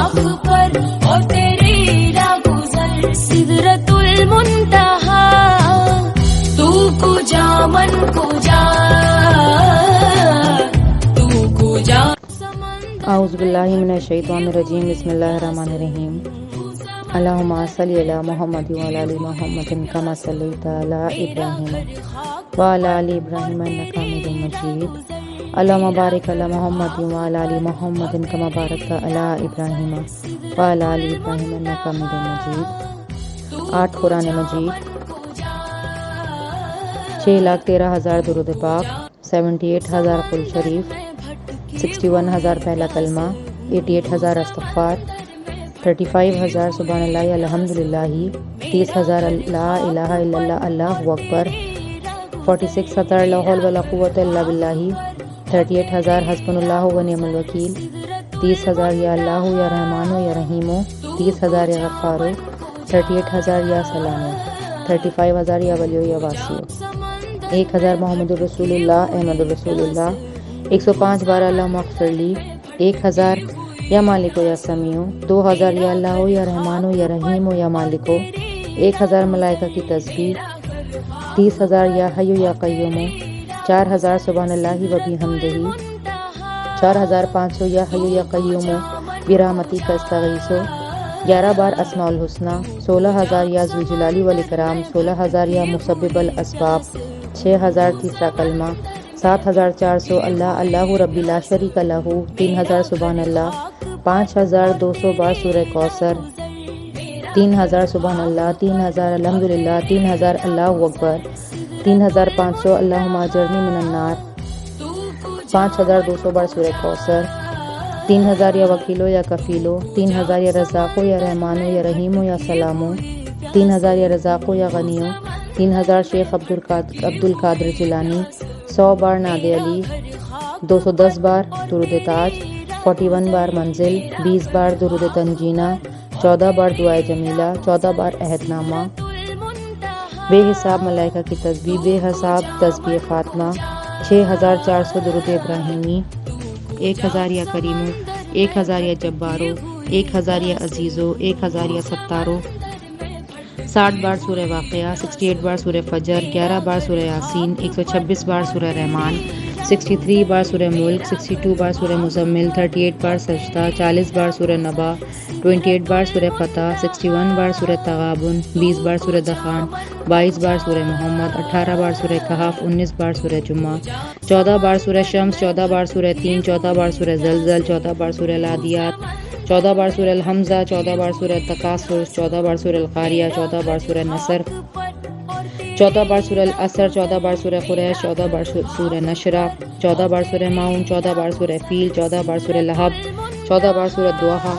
خاک پر اور تیری راہ گزر سدرۃ المنتہا تو کجا من کجا تو کجا اعوذ باللہ من الشیطان الرجیم بسم اللہ الرحمن الرحیم اللہم صلی علی محمد وعلی آل محمد کما صلیت علی ابراہیم وعلی آل ابراہیم انک حمید مجید اللہم بارک علی محمد وعلی آل محمد کما بارکت علی ابراہیم وعلی آل ابراہیم انک حمید مجید 8 قرآن مجید 6,13,000 درود پاک 78,000 قل شریف 61,000 پہلا کلمہ 88,000 استغفار 35,000 سبحان اللہ الحمدللہ 30,000 لا الہ الا اللہ اللہ اکبر 46,000 لا حول ولا قوت الا باللہ 38,000 حسبنا اللہ و نعم الوکیل 30,000 یا اللہ یا رحمان یا رحیم 30,000 یا غفار 38,000 یا سلام 35,000 یا ولی یا واسع 1,000 محمد رسول اللہ احمد رسول اللہ 105 بار اللہم اغفر لی 1,000 یا مالکو یا سمیع 2,000 یا اللہ یا رحمانو یا رحیمو یا مالکو 1,000 ملائکہ کی تسبیح 30,000 یا حیو یا قیومو 4,000 سبحان اللہ و بحمدہ 4,500 یا حیو یا قیومو برحمتی کا استغیثو 11 بار اسماء الحسنہ 16,000 یا ذوالجلال والاکرام 16,000 یا مسبب الاسباب 6,000 تیسرا کلمہ 7,400 اللہ اللہ ربی لا شریک لہ 3,000 سبحان اللہ 5,200 بار سورہ کوثر 3,000 سبحان اللہ 3,000 الحمدللہ 3,000 اللہ اکبر 3,500 اللہم اجرنی من النار 5,200 بار سورہ کوثر 3,000 یا وکیلو یا کفیلو 3,000 یا رزاقو یا رحمانو یا رحیمو یا سلامو 3,000 یا رزاقو یا غنیو 3,000 شیخ عبدالقادر جیلانی 100 بار ناد علی 210 بار درود تاج 41 بار منزل 20 بار درود تنجینہ 14 بار دعائے جمیلہ 14 بار عہد نامہ بے حساب ملائکہ کی تسبیح بے حساب تسبیح فاطمہ 6,400 درود ابراہیمی 1,000 یا کریمو 1,000 یا جبارو 1,000 یا عزیزو 1,000 یا ستارو 60 بار سورہ واقعہ 68 بار سورہ فجر 11 بار سورہ یاسین 126 بار سورہ رحمان 63 بار سورہ ملک 62 بار سورہ مزمل 38 بار سجدہ 40 بار سورہ نبا 28 بار سورہ فتح 61 بار سورہ تغابن 20 بار سورہ دخان 22 بار سورہ محمد 18 بار سورہ کہف 19 بار سورہ جمعہ 14 بار سورہ شمس 14 بار سورہ تین 14 بار سورہ زلزل 14 بار سورہ العادیات 14 بار سورہ الحمزہ 14 بار سورہ تکاثر 14 بار سورہ القاریہ 14 بار سورہ نصر 14 بار سورہ العصر 14 بار سورہ قریش 14 بار سورہ نشرہ 14 بار سورہ ماؤن 14 بار سورہ فیل 14 بار سورہ لہب 14 بار سورہ دوحہ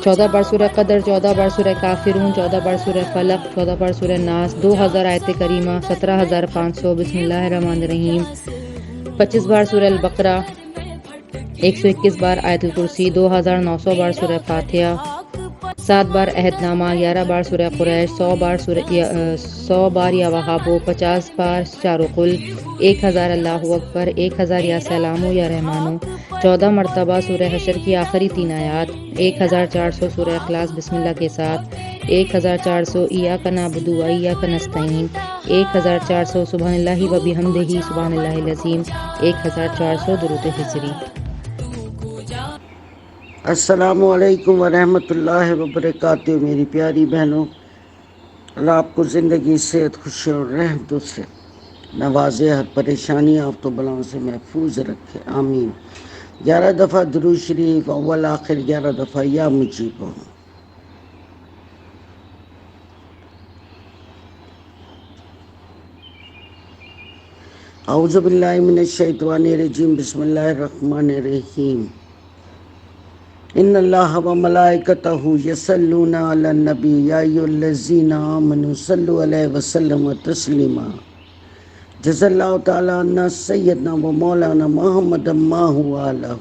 14 بار سورہ قدر 14 بار سورہ کافرون 14 بار سورہ فلق 14 بار سورہ ناس 2,000 آیت کریمہ 17,500 بسم اللہ الرحمن الرحیم 25 بار سورہ البقرہ 121 بار آیت الکرسی 2,900 بار سورہ فاتحہ 7 بار عہد نامہ 11 بار سورہ قریش 100 بار یا وہابو 50 بار چارو قل 1,000 اللہ اکبر 1,000 یا سلامو یا رحمانو 14 مرتبہ سورہ حشر کی آخری 3 آیات 1,400 سورہ اخلاص بسم اللہ کے ساتھ 1,400 ایاک نعبد و ایاک نستعین 1,400 سبحان اللہ و بحمدہ سبحان اللہ العظیم 1,400 درود ہجری۔ السلام علیکم ورحمۃ اللہ وبرکاتہ۔ میری پیاری بہنوں، اللہ آپ کو زندگی صحت خوشی اور رحمتوں سے نوازے، ہر پریشانی آپ تو بلاؤں سے محفوظ رکھے، آمین۔ 11 دفعہ درود شریف اول آخر 11 دفعہ یا مجیب ہوں۔ اعوذ باللہ من الشیطان الرجیم بسم اللہ الرحمن الرحیم۔ ان اللہ و ملائکتہ یصلون علی النبی یا ایھا الذین آمنوا صلوا علیہ وسلم تسلیما۔ جزا اللہ تعالی عنا سیدنا و مولانا محمد ما هو آلہ۔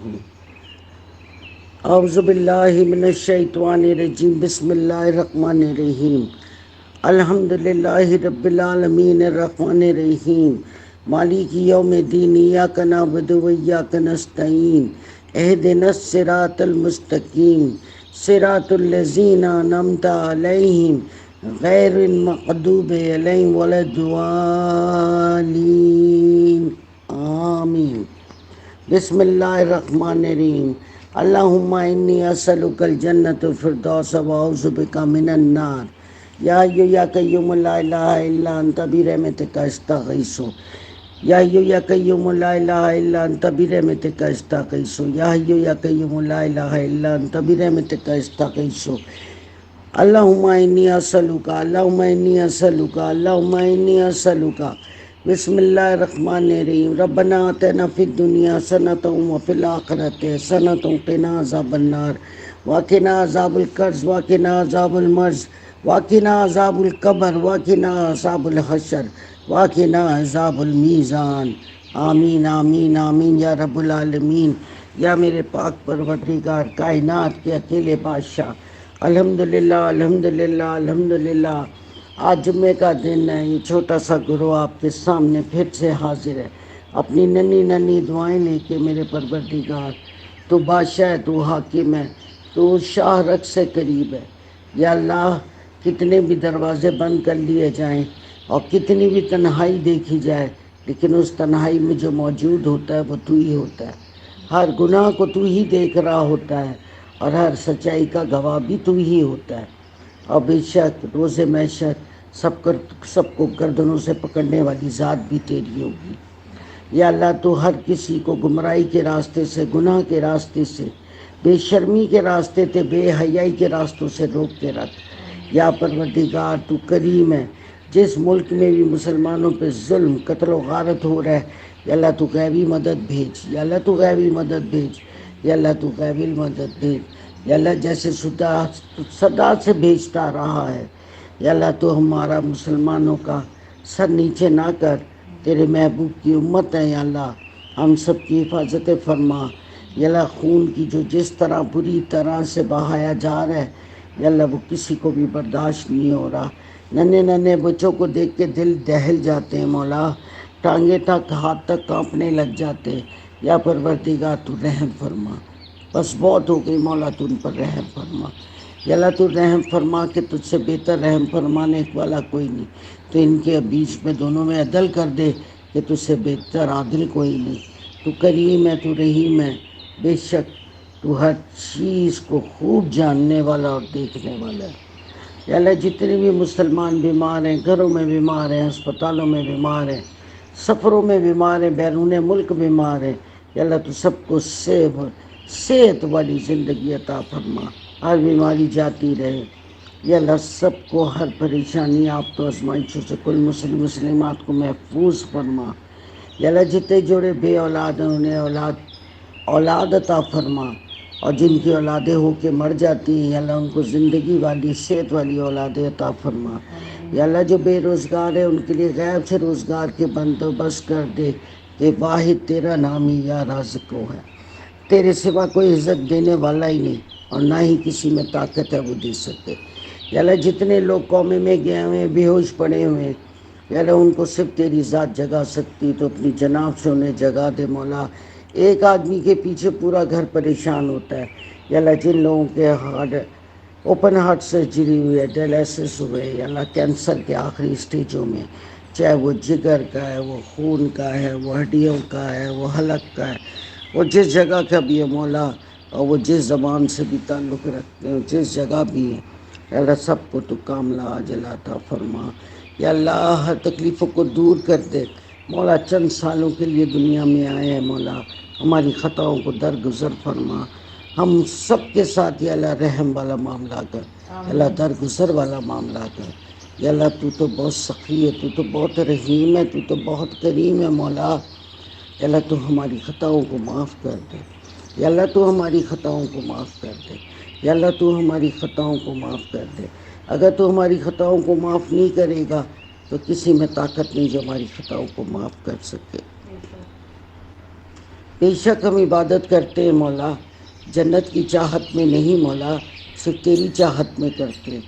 اعوذ باللہ من الشیطان الرجیم بسم اللہ الرحمن الرحیم۔ الحمدللہ رب العالمین الرحمن الرحیم مالک یوم الدین ایاک نعبد و ایاک نستعین اہدنا الصراط المستقیم صراط الذین انعمت علیہم غیر المغضوب علیہم ولا الضالین آمین۔ بسم اللہ الرحمن الرحیم۔ اللہم انی اسألک الجنۃ الفردوس واعوذ بک من النار۔ یا حی یا قیوم لا الہ الا انت برحمتک استغیث۔ یا حی یا قیوم لا الہ الا انت برحمتک استغیث۔ یا حی یا قیوم لا الہ الا انت برحمتک استغیث۔ اللہم انی اسألک، اللہم انی اسألک، اللہم انی اسألک۔ بسم اللہ الرحمن الرحیم۔ ربنا آتنا فی الدنیا حسنۃ وفی الآخرۃ حسنۃ وقنا عذاب النار وقنا عذاب القرض وقنا عذاب المرض وقنا عذاب القبر وقنا عذاب الحشر وقنا عذاب المیزان۔ آمین آمین آمین یا رب العالمین۔ یا میرے پاک پروردگار کائنات کے اکیلے بادشاہ، الحمدللہ الحمدللہ الحمدللہ۔ آج جمعے کا دن ہے، یہ چھوٹا سا گروہ آپ کے سامنے پھر سے حاضر ہے، اپنی ننھی ننھی دعائیں لے کے۔ میرے پروردگار تو بادشاہ ہے، تو حاکم ہے، تو شاہ رخ سے قریب ہے۔ یا اللہ، کتنے بھی دروازے بند کر لیے جائیں اور کتنی بھی تنہائی دیکھی جائے، لیکن اس تنہائی میں جو موجود ہوتا ہے وہ تو ہی ہوتا ہے۔ ہر گناہ کو تو ہی دیکھ رہا ہوتا ہے اور ہر سچائی کا گواہ بھی تو ہی ہوتا ہے۔ اور بے شک روز محشر سب کو گردنوں سے پکڑنے والی ذات بھی تیری ہوگی۔ یا اللہ، تو ہر کسی کو گمراہی کے راستے سے، گناہ کے راستے سے، بے شرمی کے راستے سے، بے حیائی کے راستوں سے روک کے رکھ۔ یا پروردگار تو کریم ہے، جس ملک میں بھی مسلمانوں پہ ظلم، قتل و غارت ہو رہا ہے، یا اللہ تو غیبی مدد بھیج، یا اللہ تو غیبی مدد بھیج، یا اللہ تو غیبی مدد بھیج۔ یا اللہ، جیسے صدا سے بھیجتا رہا ہے، یا اللہ تو ہمارا مسلمانوں کا سر نیچے نہ کر، تیرے محبوب کی امت ہے، یا اللہ ہم سب کی حفاظت فرما۔ یا اللہ، خون کی جو جس طرح بری طرح سے بہایا جا رہا ہے، یا اللہ وہ کسی کو بھی برداشت نہیں ہو رہا۔ ننھے ننھے بچوں کو دیکھ کے دل دہل جاتے ہیں مولا، ٹانگیں تک ہاتھ تک کانپنے لگ جاتے ہیں۔ یا پروردگار تو رحم فرما، بس بہت ہو گئی مولا، تو ان پر رحم فرما۔ یا اللہ تو رحم فرما کہ تجھ سے بہتر رحم فرمانے والا کوئی نہیں، تو ان کے بیچ میں دونوں میں عدل کر دے کہ تجھ سے بہتر عادل کوئی نہیں۔ تو کریم ہے، تو رحیم ہے، بے شک تو ہر چیز کو خوب جاننے والا اور دیکھنے والا ہے۔ یا اللہ، جتنے بھی مسلمان بیمار ہیں، گھروں میں بیمار ہیں، ہسپتالوں میں بیمار ہیں، سفروں میں بیمار ہیں، بیرون ملک بیمار ہیں، یا اللہ تو سب کو صحت والی زندگی عطا فرما، ہر بیماری جاتی رہے۔ یا اللہ، سب کو ہر پریشانی آپ تو آزمائشوں سے کل مسلمات کو محفوظ فرما۔ یا اللہ، جتنے جوڑے بے اولاد ہیں انہیں اولاد عطا فرما، اور جن کی اولادیں ہو کے مر جاتی ہیں، یا اللہ ان کو زندگی والی صحت والی اولادیں عطا فرما۔ یا اللہ، جو بے روزگار ہیں ان کے لیے غیب سے روزگار کے بندوبست کر دے کہ واحد تیرا نام ہی یا رازق ہے، تیرے سوا کوئی عزت دینے والا ہی نہیں، اور نہ ہی کسی میں طاقت ہے وہ دے سکے۔ یا اللہ، جتنے لوگ قومے میں گئے ہوئے ہیں، بے ہوش پڑے ہوئے ہیں، یا اللہ ان کو صرف تیری ذات جگا سکتی، تو اپنی جناب سے انہیں جگا دے مولا۔ ایک آدمی کے پیچھے پورا گھر پریشان ہوتا ہے۔ یا اللہ، جن لوگوں کے اوپن ہارٹ سرجری ہوئی ہے، ڈائلسس ہوئے، یا اللہ کینسر کے آخری اسٹیجوں میں، چاہے وہ جگر کا ہے، وہ خون کا ہے، وہ ہڈیوں کا ہے، وہ حلق کا ہے، وہ جس جگہ کا بھی ہے مولا، اور وہ جس زبان سے بھی تعلق رکھتے ہیں، جس جگہ بھی ہے، یا اللہ سب کو تو کاملہ عاجلہ عطا فرما۔ یا اللہ، ہر تکلیفوں کو دور کر دے مولا۔ چند سالوں کے لیے دنیا میں آئے ہیں مولا، ہماری خطاؤں کو درگزر فرما۔ ہم سب کے ساتھ یا اللہ رحم والا معاملہ کر، یا اللہ درگزر والا معاملہ کر۔ یا اللہ، تو تو بہت سخی ہے، تو تو بہت رحیم ہے، تو تو بہت کریم ہے مولا۔ یا اللہ، تو ہماری خطاؤں کو معاف کر دے، یا اللہ تو ہماری خطاؤں کو معاف کر دے، یا اللہ تو ہماری خطاؤں کو معاف کر دے۔ اگر تو ہماری خطاؤں کو معاف نہیں کرے گا تو کسی میں طاقت نہیں جو ہماری خطاؤں کو معاف کر سکے۔ بے شک ہم عبادت کرتے ہیں مولا، جنت کی چاہت میں نہیں مولا، صرف تیری چاہت میں کرتے،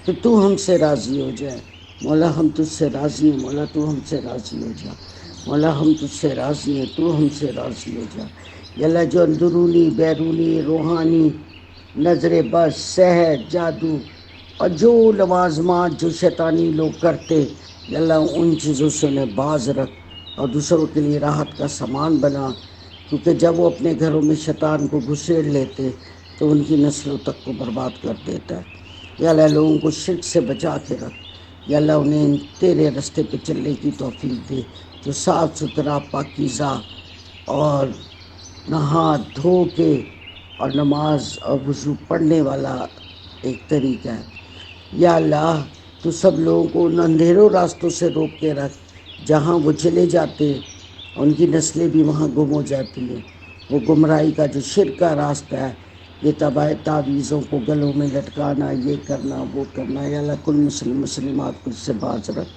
کہ تو ہم سے راضی ہو جائے مولا۔ ہم تجھ سے راضی ہیں مولا، تو ہم سے راضی ہو جا مولا۔ ہم تجھ سے راضی ہیں، تو ہم سے راضی ہو جا۔ یا اللہ جو اندرونی بیرونی روحانی نظر بس سحر جادو اور جو لوازمات جو شیطانی لوگ کرتے یا اللہ ان چیزوں سے انہیں باز رکھ اور دوسروں کے لیے راحت کا سامان بنا، کیونکہ جب وہ اپنے گھروں میں شیطان کو گھسیڑ لیتے تو ان کی نسلوں تک کو برباد کر دیتا ہے۔ یا اللہ لوگوں کو شرک سے بچا کے رکھ، یا اللہ انہیں تیرے راستے پہ چلنے کی توفیق دے جو صاف ستھرا پاکیزہ اور نہا دھو کے اور نماز اور وضو پڑھنے والا ایک طریقہ ہے۔ یا اللہ تو سب لوگوں کو ان اندھیروں راستوں سے روک کے رکھ جہاں وہ چلے جاتے ان کی نسلیں بھی وہاں گم ہو جاتی ہیں۔ وہ گمراہی کا جو شرک کا راستہ ہے، یہ تعویذوں کو گلوں میں لٹکانا، یہ کرنا وہ کرنا، یا اللہ کل مسلمات کو اس سے باز رکھ۔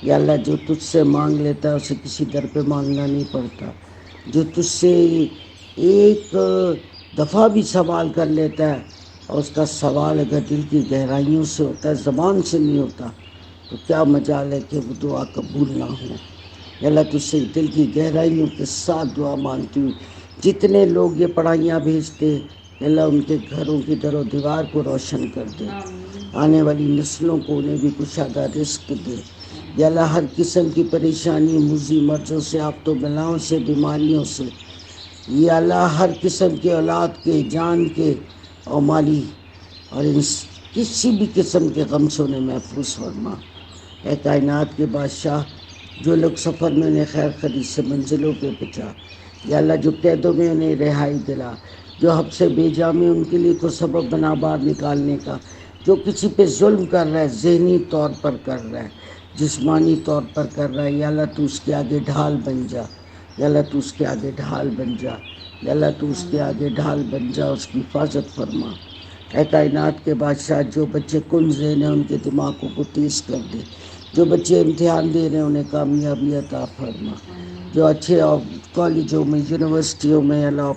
یا اللہ جو تجھ سے مانگ لیتا ہے اسے کسی در پہ مانگنا نہیں پڑتا، جو تجھ سے ایک دفعہ بھی سوال کر لیتا ہے اور اس کا سوال اگر دل کی گہرائیوں سے ہوتا ہے، زبان سے نہیں ہوتا، تو کیا مجال ہے کہ وہ دعا قبول نہ ہو۔ یا اللہ تجھ سے دل کی گہرائیوں کے ساتھ دعا مانگتی ہوں، جتنے لوگ یہ پڑھائیاں بھیجتے یا اللہ ان کے گھروں کی در و دیوار کو روشن کر دے، آنے والی نسلوں کو انہیں بھی کشادہ رزق دے۔ یا اللہ ہر قسم کی پریشانی، موذی مرضوں سے، آفت و بلاؤں سے، بیماریوں سے، یا اللہ ہر قسم کے اولاد کے، جان کے اور مالی اور کسی بھی قسم کے غم سے انہیں محفوظ فرما۔ اے کائنات کے بادشاہ، جو لوگ سفر میں انہیں خیر خرید سے منزلوں پہ پہنچا، یا اللہ جو قیدوں میں انہیں رہائی دلا، جو حب سے بھیجا میں ان کے لیے کو سبب بنا باہر نکالنے کا، جو کسی پہ ظلم کر رہا ہے، ذہنی طور پر کر رہا ہے، جسمانی طور پر کر رہا ہے، یا اللہ تو اس کے آگے ڈھال بن جا، یا اللہ تو اس کے آگے ڈھال بن جا، یا اللہ تو اس کے آگے ڈھال بن جا، اس کی حفاظت فرما۔ اے کائنات کے بادشاہ، جو بچے کن ذہن ہیں ان کے دماغوں کو تیز کر دے، جو بچے امتحان دے رہے ہیں انہیں کامیابی عطا فرما، جو اچھے کالجوں میں یونیورسٹیوں میں اللہ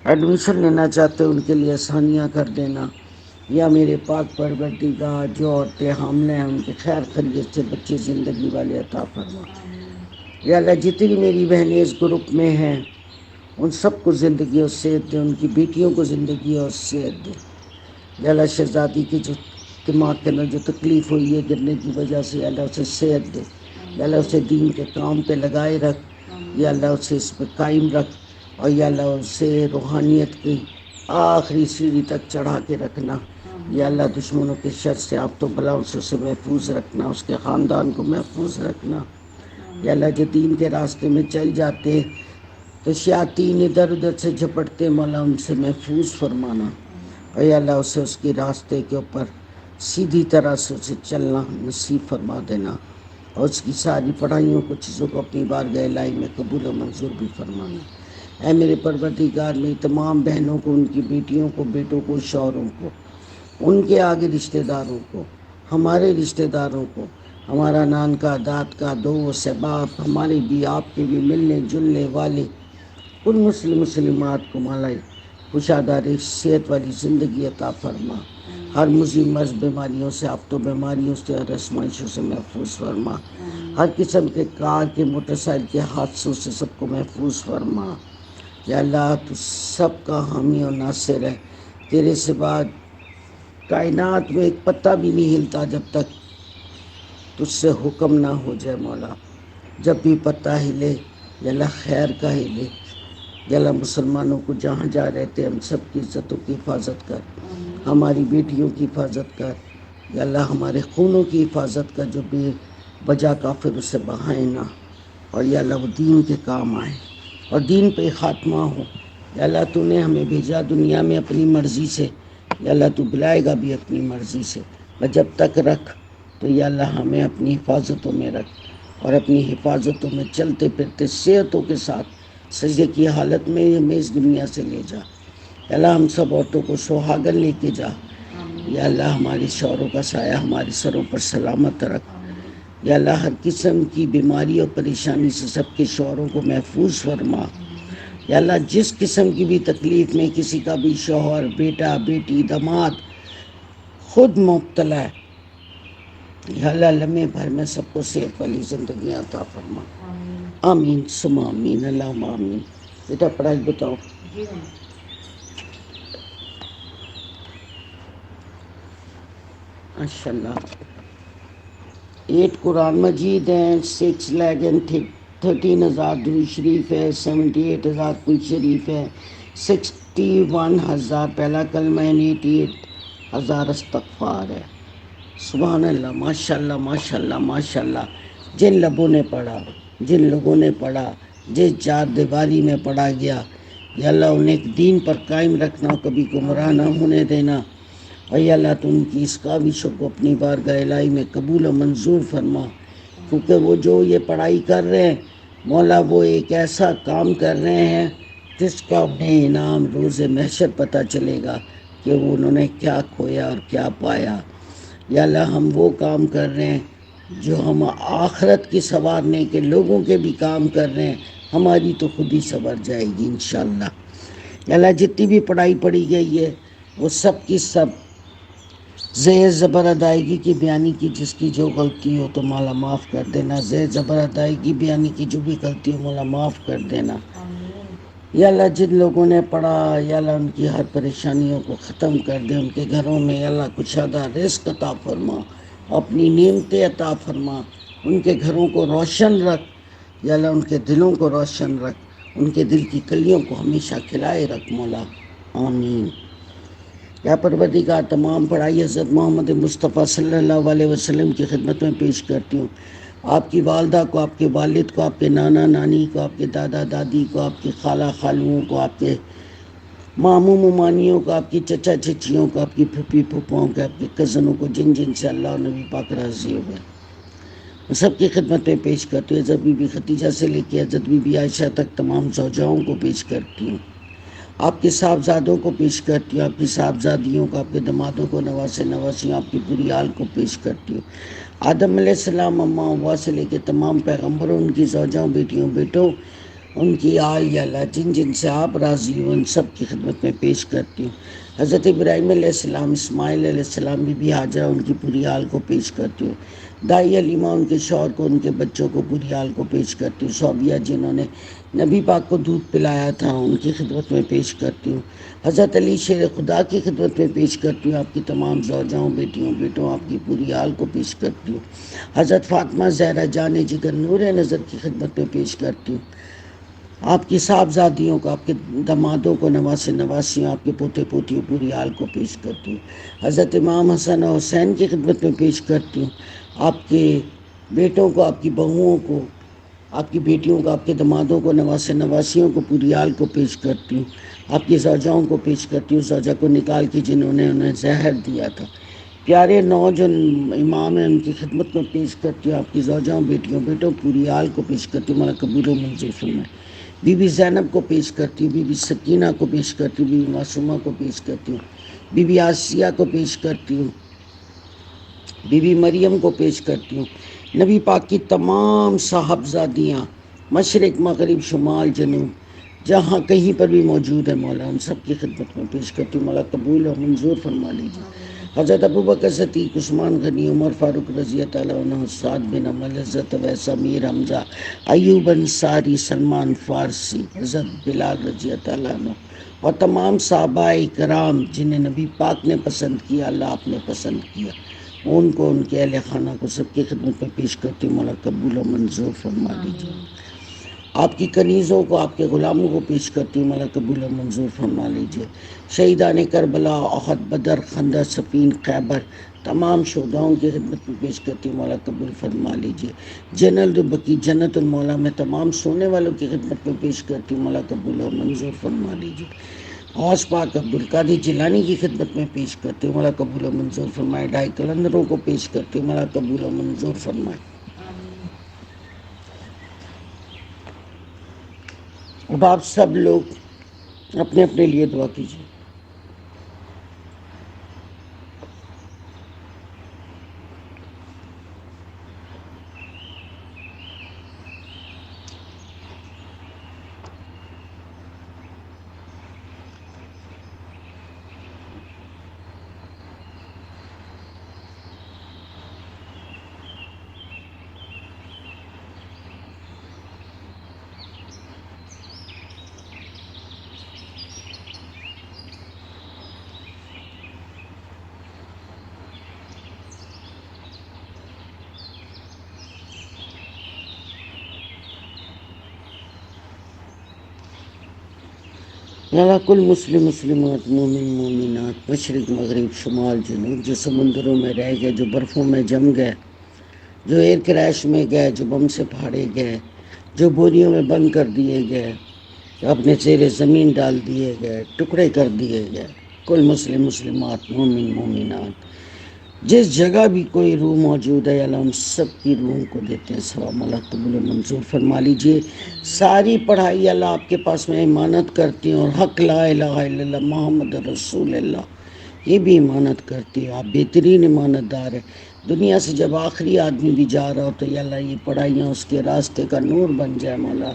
ایڈمیشن لینا چاہتے ہیں ان کے لیے آسانیاں کر دینا۔ یا میرے پاک پروردگار، جو عورتیں حاملہ ہیں ان کے خیر خیریت سے بچے زندگی والے عطا فرما۔ یا اللہ جتنی میری بہنیں اس گروپ میں ہیں ان سب کو زندگی اور صحت دے، ان کی بیٹیوں کو زندگی اور صحت دے۔ یا اللہ شہزادی کی جو دماغ کے اندر جو تکلیف ہوئی ہے گرنے کی وجہ سے، یا اللہ اسے صحت دے، یا اللہ اسے دین کے کام پہ لگائے رکھ، یا اللہ اسے اس پہ قائم رکھ، اور یا اللہ اسے روحانیت کی آخری سیڑھی تک چڑھا کے رکھنا۔ یا اللہ دشمنوں کے شر سے، آفت و بلاؤں سے اسے محفوظ رکھنا، اس کے خاندان کو محفوظ رکھنا۔ یا اللہ جو دین کے راستے میں چل جاتے تو شیاطین ادھر ادھر سے جھپٹتے، مولا ان سے محفوظ فرمانا، اور یا اللہ اسے اس کے راستے کے اوپر سیدھی طرح سے اسے چلنا نصیب فرما دینا، اور اس کی ساری پڑھائیوں کو چیزوں کو اپنی بارگاہ الہی میں قبول و منظور بھی فرمانا۔ اے میرے پروردگار، میری تمام بہنوں کو، ان کی بیٹیوں کو، بیٹوں کو، شوہروں کو، ان کے آگے رشتہ داروں کو، ہمارے رشتہ داروں کو، ہمارا نان کا، داد کا، دوست احباب، ہمارے بھی، آپ کے بھی ملنے جلنے والے ان مسلمات کو مولا کشادہ رزق، صحت والی زندگی عطا فرما، ہر مزی مرض بیماریوں سے، آفت و بیماریوں سے اور آزمائشوں سے محفوظ فرما، ہر قسم کے کار کے، موٹر سائیکل کے حادثوں سے سب کو محفوظ فرما۔ یا اللہ تو سب کا حامی اور ناصر ہے، تیرے سوا کائنات میں ایک پتا بھی نہیں ہلتا جب تک تجھ سے حکم نہ ہو جائے مولا۔ جب بھی پتا ہلے یا اللہ خیر کا ہلے، یا اللہ مسلمانوں کو جہاں جا رہے تھے ہم سب کی عزتوں کی حفاظت کر، ہماری بیٹیوں کی حفاظت کر، یا اللہ ہمارے خونوں کی حفاظت کر جو بے وجہ کافر اسے بہائیں نہ، اور یا اللہ وہ دین کے کام آئے اور دین پہ خاتمہ ہو۔ یا اللہ تو نے ہمیں بھیجا دنیا میں اپنی مرضی سے، یا اللہ تو بلائے گا بھی اپنی مرضی سے، اور جب تک رکھ تو یا اللہ ہمیں اپنی حفاظتوں میں رکھ، اور اپنی حفاظتوں میں چلتے پھرتے صحتوں کے ساتھ سجدے کی حالت میں ہمیں اس دنیا سے لے جا۔ یا اللہ ہم سب عورتوں کو سہاگن لے کے جا، یا اللہ ہمارے شوہروں کا سایہ ہمارے سروں پر سلامت رکھ، یا اللہ ہر قسم کی بیماری اور پریشانی سے سب کے شوہروں کو محفوظ فرما۔ یا اللہ جس قسم کی بھی تکلیف میں کسی کا بھی شوہر، بیٹا، بیٹی، داماد خود مبتلا ہے، یا اللہ لمحے بھر میں سب کو صحت والی زندگی عطا فرما۔ آمین ثم آمین، اللہم آمین۔ بیٹا پڑھائی بتاؤ. ماشاء اللہ. 8 قرآن مجید ہیں, 6,13,000 درود شریف ہے, 78,000 کل شریف ہے, 61,000 پہلا کلمہ ہے, 88,000 استغفار ہے. سبحان اللہ, ماشاء اللہ ماشاء اللہ ماشاء اللہ. جن لوگوں نے پڑھا, جس چار دیواری میں پڑھا گیا, یا اللہ انہیں ایک دین پر قائم رکھنا, کبھی گمراہ نہ ہونے دینا. اور یا اللہ تو ان کی اس کاوشوں کو اپنی بارگاہ الہی میں قبول و منظور فرما, کیونکہ وہ جو یہ پڑھائی کر رہے ہیں مولا, وہ ایک ایسا کام کر رہے ہیں جس کا انہیں انعام روز محشر پتہ چلے گا کہ وہ انہوں نے کیا کھویا اور کیا پایا. یا اللہ ہم وہ کام کر رہے ہیں جو ہم آخرت کی سنوارنے کے لوگوں کے بھی کام کر رہے ہیں, ہماری تو خود ہی سنور جائے گی انشاءاللہ. یا اللہ جتنی بھی پڑھائی پڑھی گئی ہے وہ سب کی سب زیر زبر ادائیگی کی بیانی کی, جس کی جو غلطی ہو تو مولا معاف کر دینا. زیر زبر ادائیگی بیانی کی جو بھی غلطی ہو مولا معاف کر دینا. یا اللہ جن لوگوں نے پڑھا, یا اللہ ان کی ہر پریشانیوں کو ختم کر دے, ان کے گھروں میں یا اللہ کشادہ رزق عطا فرما, اپنی نعمتیں عطا فرما, ان کے گھروں کو روشن رکھ. یا اللہ ان کے دلوں کو روشن رکھ, ان کے دل کی کلیوں کو ہمیشہ کھلائے رکھ مولا, آمین. یا پروردگار تمام پڑھائی حضرت محمد مصطفیٰ صلی اللہ علیہ وسلم کی خدمت میں پیش کرتی ہوں. آپ کی والدہ کو, آپ کے والد کو, آپ کے نانا نانی کو, آپ کے دادا دادی کو, آپ کی خالہ خالوؤں کو, آپ کے ماموں ممانیوں کو, آپ کی چچا چچیوں کو, آپ کی پھپھی پھپھوؤں کو, آپ کے کزنوں کو, جن جن سے اللہ اور نبی پاک راضی ہو گئے, میں سب کی خدمت میں پیش کرتی ہوں. حضرت بی بی خدیجہ سے لے کے حضرت بی بی عائشہ تک تمام زوجاؤں کو پیش کرتی ہوں. آپ کے صاحبزادوں کو پیش کرتی ہوں, آپ کی صاحبزادیوں کو, آپ کے دمادوں کو, نواسے نواسیوں, آپ کی پوری آل کو پیش کرتی ہوں. آدم علیہ السلام اماں ہوا سے لے کے تمام پیغمبروں, ان کی زوجاؤں, بیٹیوں, بیٹوں, ان کی آل, یا اللہ جن جن سے آپ راضی ہو ان سب کی خدمت میں پیش کرتی ہوں. حضرت ابراہیم علیہ السلام, اسماعیل علیہ السلام, بی بی ہاجرہ, ان کی پوری آل کو پیش کرتی ہوں. دائی علیمہ, ان کے شوہر کو, ان کے بچوں کو, پوری آل کو پیش کرتی ہوں. صوبیہ جنہوں نے نبی پاک کو دودھ پلایا تھا, ان کی خدمت میں پیش کرتی ہوں. حضرت علی شیر خدا کی خدمت میں پیش کرتی ہوں. آپ کی تمام زوجاؤں, بیٹیوں, بیٹوں, آپ کی پوری آل کو پیش کرتی ہوں. حضرت فاطمہ زہرا جان جگر نور نظر کی خدمت میں پیش کرتی ہوں. آپ کی صاحبزادیوں کو, آپ کے دمادوں کو, نواسے نواسیوں, آپ کے پوتے پوتیوں, پوری آل کو پیش کرتی ہوں. حضرت امام حسن اور حسین کی خدمت میں پیش کرتی ہوں. آپ کے بیٹوں کو, آپ کی بہوؤں کو, آپ کی بیٹیوں کو, آپ کے دمادوں کو, نواسے نواسیوں کو, پوری آل کو پیش کرتی ہوں. آپ کی زوجاؤں کو پیش کرتی ہوں. زوجہ کو نکال کے جنہوں نے انہیں زہر دیا تھا, پیارے جو امام ہیں, ان کی خدمت میں پیش کرتی ہوں. آپ کی زوجاؤں, بیٹیوں, بیٹوں, پوری آل کو پیش کرتی ہوں. مولا قبول و منظور فرمائے. بی بی زینب کو پیش کرتی ہوں. بی بی سکینہ کو پیش کرتی ہوں. بی بی معصومہ کو پیش کرتی ہوں. بی بی آسیہ کو پیش کرتی ہوں. بی بی مریم کو پیش کرتی ہوں. نبی پاک کی تمام صاحبزادیاں, مشرق مغرب شمال جنوب, جہاں کہیں پر بھی موجود ہے مولا, ان سب کی خدمت میں پیش کرتی ہوں. مولا قبول و منظور فرما لیجیے. حضرت ابوبکر صدیق, عثمان غنی, عمر فاروق رضی اللہ عنہ, سعد بن عمر, حضرت اویس, امیر حمزہ, ایوب انصاری, سلمان فارسی, حضرت بلال رضی اللہ عنہ, اور تمام صحابہ کرام جنہیں نبی پاک نے پسند کیا, اللہ آپ نے پسند کیا, ان کو, ان کے اہل خانہ کو, سب کی خدمت میں پیش کرتی ہوں. مولا قبول و منظور فرما لیجیے. آپ کی کنیزوں کو, آپ کے غلاموں کو پیش کرتی ہوں. مولا قبول و منظور فرما لیجیے. شہیدان کربلا, احد, بدر, خندق, صفین, خیبر, تمام شہداؤں کی خدمت میں پیش کرتی ہوں. مولا قبول فرما لیجیے. جنت البقیع, جنت المولا میں تمام سونے والوں کی خدمت میں پیش کرتی ہوں. مولا قبول و منظور فرما لیجیے. غوث پاک عبدالقادر جیلانی کی خدمت میں پیش کرتی ہوں. مولا قبول و منظور فرمائے. ڈھائی کلندروں کو پیش کرتی ہوں. مولا قبول و منظور فرمائے. اب آپ سب لوگ اپنے اپنے لیے دعا کیجیے. یا اللہ کل مسلم مسلمات مومن مومنات مشرق مغرب شمال جنوب جو سمندروں میں رہ گئے، جو برفوں میں جم گئے، جو ایئر کریش میں گئے، جو بم سے پھاڑے گئے، جو بوریوں میں بند کر دیے گئے، جو اپنے زیر زمین ڈال دیے گئے، ٹکڑے کر دیے گئے، کل مسلم مسلمات مومن مومنات جس جگہ بھی کوئی روح موجود ہے اللہ ان سب کی روح کو دیتے ہیں ثواب، اللہ قبول و منظور فرما لیجئے۔ ساری پڑھائی اللہ آپ کے پاس میں امانت کرتی ہوں، اور حق لا الہ الا اللہ محمد رسول اللہ یہ بھی امانت کرتی ہوں، آپ بہترین امانت دار ہیں۔ دنیا سے جب آخری آدمی بھی جا رہا ہو تو یا اللہ یہ پڑھائیاں اس کے راستے کا نور بن جائے، مولا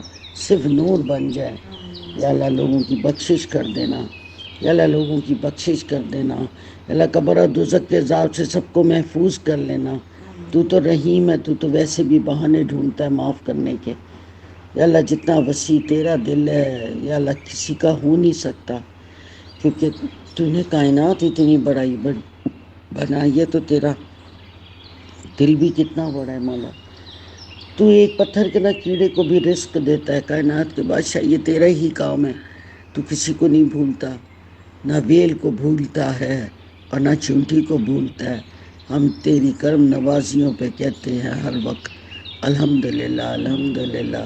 صرف نور بن جائے۔ یا اللہ لوگوں کی بخشش کر دینا، یا اللہ لوگوں کی بخشش کر دینا، اللہ قبر و دوزخ کے عذاب سے سب کو محفوظ کر لینا۔ تو تو رحیم ہے، تو تو ویسے بھی بہانے ڈھونڈتا ہے معاف کرنے کے۔ یا اللہ جتنا وسیع تیرا دل ہے یا اللہ کسی کا ہو نہیں سکتا، کیونکہ تو نے کائنات اتنی بڑائی بنائی ہے، تو تیرا دل بھی کتنا بڑا ہے مولا۔ تو ایک پتھر کے نہ کیڑے کو بھی رزق دیتا ہے، کائنات کے بادشاہ یہ تیرا ہی کام ہے، تو کسی کو نہیں بھولتا، نہ بیل کو بھولتا ہے اور نہ چونٹی کو بھولتا ہے۔ ہم تیری کرم نوازیوں پہ کہتے ہیں ہر وقت الحمدللہ الحمدللہ،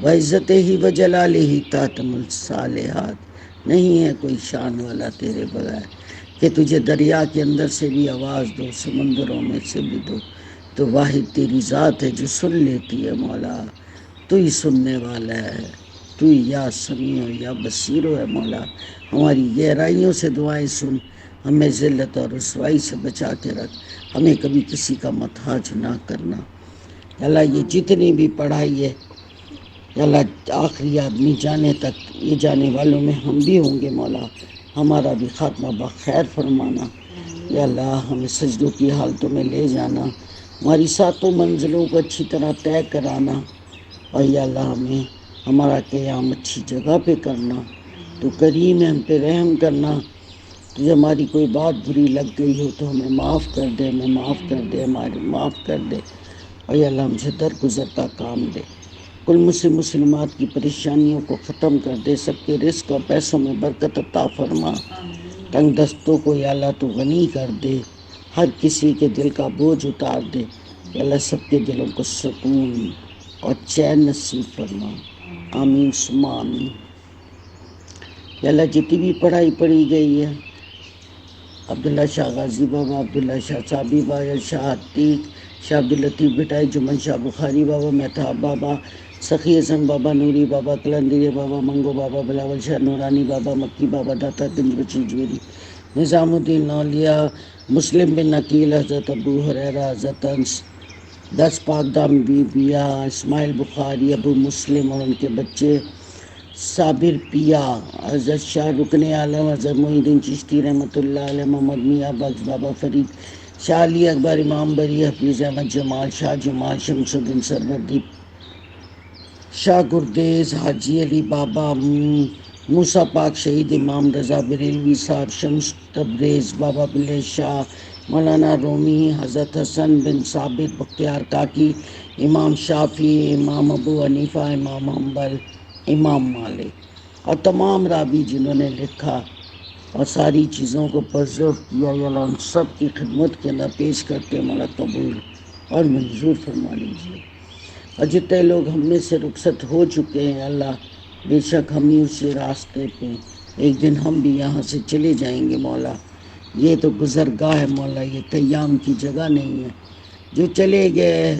وعزت ہی و جلال ہی تاتم الصالحات، نہیں ہے کوئی شان والا تیرے بغیر کہ تجھے دریا کے اندر سے بھی آواز دو، سمندروں میں سے بھی دو، تو واحد تیری ذات ہے جو سن لیتی ہے مولا، تو ہی سننے والا ہے، تو ہی یا سمیع یا بصیر ہے مولا۔ ہماری گہرائیوں سے دعائیں سن، ہمیں ذلت اور رسوائی سے بچا کے رکھ، ہمیں کبھی کسی کا محتاج نہ کرنا۔ اللہ یہ جتنی بھی پڑھائی ہے اللہ آخری آدمی جانے تک، یہ جانے والوں میں ہم بھی ہوں گے مولا، ہمارا بھی خاتمہ بخیر فرمانا۔ یا اللہ ہمیں سجدوں کی حالتوں میں لے جانا، ہماری ساتوں منزلوں کو اچھی طرح طے کرانا، اور یا اللہ ہمیں ہمارا قیام اچھی جگہ پہ کرنا۔ تو کریم ہے، ہم پہ رحم کرنا، تجھے ہماری کوئی بات بری لگ گئی ہو تو ہمیں معاف کر دے، ہمیں معاف کر دے، ہمارے معاف کر دے، اور یا اللہ ہم سے درگزر کا کام دے، کل مسلم مسلمات کی پریشانیوں کو ختم کر دے، سب کے رزق اور پیسوں میں برکت عطا فرما، تنگ دستوں کو یا اللہ تو غنی کر دے، ہر کسی کے دل کا بوجھ اتار دے، یا اللہ سب کے دلوں کو سکون اور چین نصیب فرما، آمین ثم آمین۔ یا اللہ جتنی بھی پڑھائی پڑھی گئی ہے، عبداللہ شاہ غازی بابا، عبداللہ شاہ صابی بابا، شاہ عتیق، شاہ عبداللطیف بٹائی، جمن شاہ بخاری بابا، مہتاب بابا، سخی حسن بابا، نوری بابا، کلندری بابا، منگو بابا، بلاول شاہ نورانی بابا، مکی بابا، داتا گنج بچی جویری، نظام الدین اولیاء، مسلم بن عقیل، حضرت ابو ہریرہ، حضرت انس، 10 پاک دام بیبیا، اسماعیل بخاری، ابو مسلم اور ان کے بچے، صابر پیا، حضرت شاہ رکن عالم، حضرت محی الدین چشتی رحمۃ اللہ علیہ، محمد میاں بخش، بابا فرید، شاہ علی اکبر، امام بری، حفیظ احمد جمال، شاہ جمال، شمس الدین سروردی، شاہ گردیز، حاجی علی بابا، موسیٰ پاک شہید، امام رضا بریلوی صاحب، شمس تبریز، بابا بلے شاہ، مولانا رومی، حضرت حسن بن ثابت بختیار کاکی، امام شافعی، امام ابو حنیفہ، امام حنبل، امام مالک، اور تمام راوی جنہوں نے لکھا اور ساری چیزوں کو پرزرو کیا، یا اللہ ان سب کی خدمت کے اندر پیش کرتے مولا قبول اور منظور فرما لیجیے۔ اور جتنے لوگ ہم میں سے رخصت ہو چکے ہیں اللہ بے شک ہم ہی اسی راستے پہ، ایک دن ہم بھی یہاں سے چلے جائیں گے مولا، یہ تو گزرگاہ ہے مولا، یہ قیام کی جگہ نہیں ہے، جو چلے گئے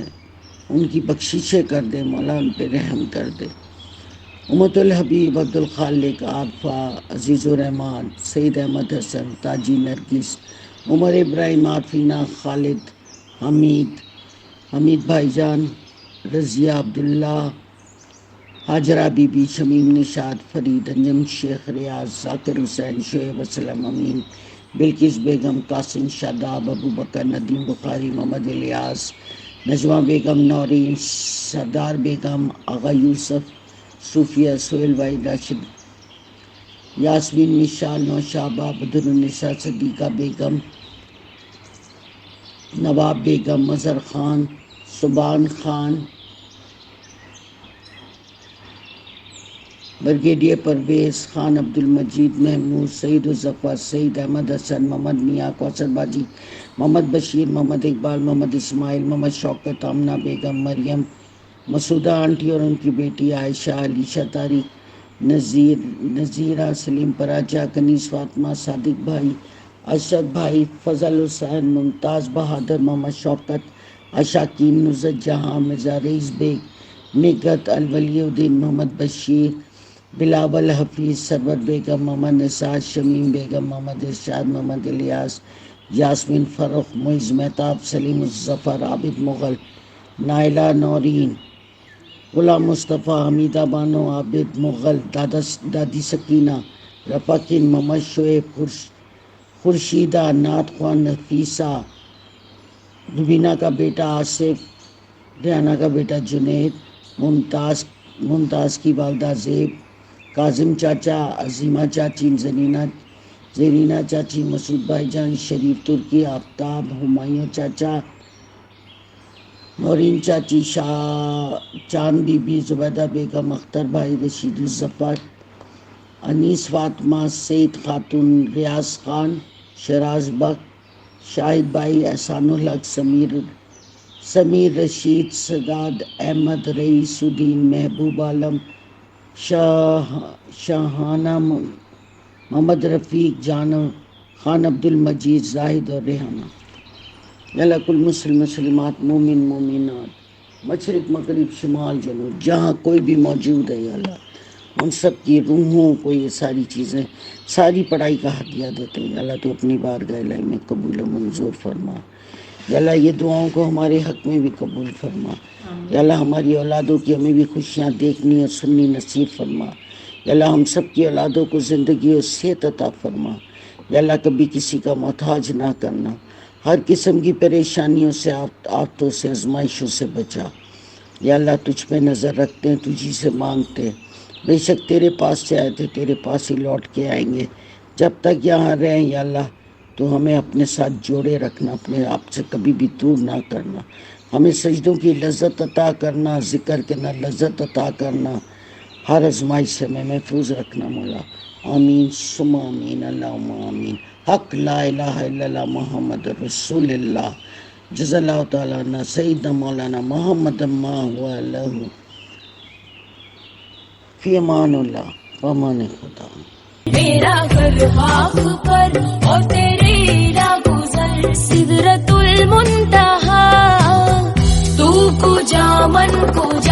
ان کی بخششیں کر دے مولا، ان پہ رحم کر دے۔ امت الحبیب، عبد الخالق، عارفہ، عزیز الرحمان، سید احمد حسن، تاجی نرگس، عمر ابراہیم، عارفینہ، خالد، حمید بھائی جان، رضیہ، عبداللہ، حاجرہ بی بی، شمیم نشاد، فرید، انجم شیخ، ریاض، ذاکر حسین، شعیب اسلم، امین، بلکیس بیگم، قاسم شاداب، ابو بکر، ندیم بخاری، محمد الیاس، نجمہ بیگم، نورین، سردار بیگم، آغا یوسف، صوفیہ، سہیل بھائی، راشد، یاسمین، مشال، نوشابہ، بدر النساء، صدیقہ بیگم، نواب بیگم، مظہر خان، سبحان خان، بریگیڈیئر پرویز خان، عبد المجید محمود، سعید الظفر، سعید احمد حسن، محمد میاں، کوثر باجی، محمد بشیر، محمد اقبال، محمد اسماعیل، محمد شوکت، آمنہ بیگم، مریم، مسعودہ آنٹی اور ان کی بیٹی عائشہ، علیشہ طارق، نذیرہ، سلیم پراچا، کنیز فاطمہ، صادق بھائی، ارشد بھائی، فضل حسین، ممتاز بہادر، محمد شوکت، اشاکین، نصرت جہاں، مرزا رئیس بیگ، نگت، الولی الدین، محمد بشیر، بلاول حفیظ، سرور بیگم، محمد نثار، شمیم بیگم، محمد ارشاد، محمد الیاس، یاسمین فروخ، معز مہتاب، سلیم الظفر، عابد مغل، نائلہ نورین، غلام مصطفیٰ، حمیدہ بانو، عابد مغل، دادی سکینہ، رفاقین، محمد شعیب، خورشیدہ، نعت خوان، نفیسہ، ربینہ کا بیٹا آصف، ریانہ کا بیٹا جنید، ممتاز کی والدہ زیب، کاظم چاچا، عظیمہ چاچی، زرینہ چاچی، مسعود بھائی جان، شریف ترکی، آفتاب، ہمایوں چاچا، نورین چاچی، چاند بی بی، زبیدہ بیگم، اختر بھائی، رشید الظفر، انیس فاطمہ، سعید خاتون، ریاض خان، شراز بخت، شاہد بھائی، احسان الحق، سمیر رشید، سداد احمد، رئیس الدین، محبوب عالم، شاہانہ، محمد رفیق، جانو خان، عبد المجید، زاہد اور ریحانہ. اللہ کل مسلم مسلمات، مومن مومنات، مشرق مغرب شمال جنوب، جہاں کوئی بھی موجود ہے یا اللہ ان سب کی روحوں کو یہ ساری چیزیں، ساری پڑھائی کا ہدیہ دیتے ہیں. یا اللہ تو اپنی بارگاہ الہی میں قبول و منظور فرما. یا اللہ یہ دعاؤں کو ہمارے حق میں بھی قبول فرما. یا اللہ ہماری اولادوں کی ہمیں بھی خوشیاں دیکھنی اور سننی نصیب فرما. یا اللہ ہم سب کی اولادوں کو زندگی اور صحت عطا فرما. یا اللہ کبھی کسی کا محتاج نہ کرنا. ہر قسم کی پریشانیوں سے، آفتوں سے، آزمائشوں سے بچا. یا اللہ تجھ پہ نظر رکھتے ہیں، تجھی سے مانگتے ہیں. بے شک تیرے پاس سے آئے تھے، تیرے پاس ہی لوٹ کے آئیں گے. جب تک یہاں رہیں یا اللہ تو ہمیں اپنے ساتھ جوڑے رکھنا، اپنے آپ سے کبھی بھی دور نہ کرنا. ہمیں سجدوں کی لذت عطا کرنا، ذکر کے نہ لذت عطا کرنا. ہر آزمائش سے ہمیں محفوظ رکھنا مولا. آمین ثم آمین، اللہم آمین. حق لا الہ الا اللہ محمد رسول اللہ. جزا اللہ تعالیٰ عنہ سیدنا مولانا محمد ما ہوا لہ. فی امان اللہ، امان خدا. میرا گھر خاک پر اور تیرے راہ گزر سدرۃ المنتہا. تو کجا من کجا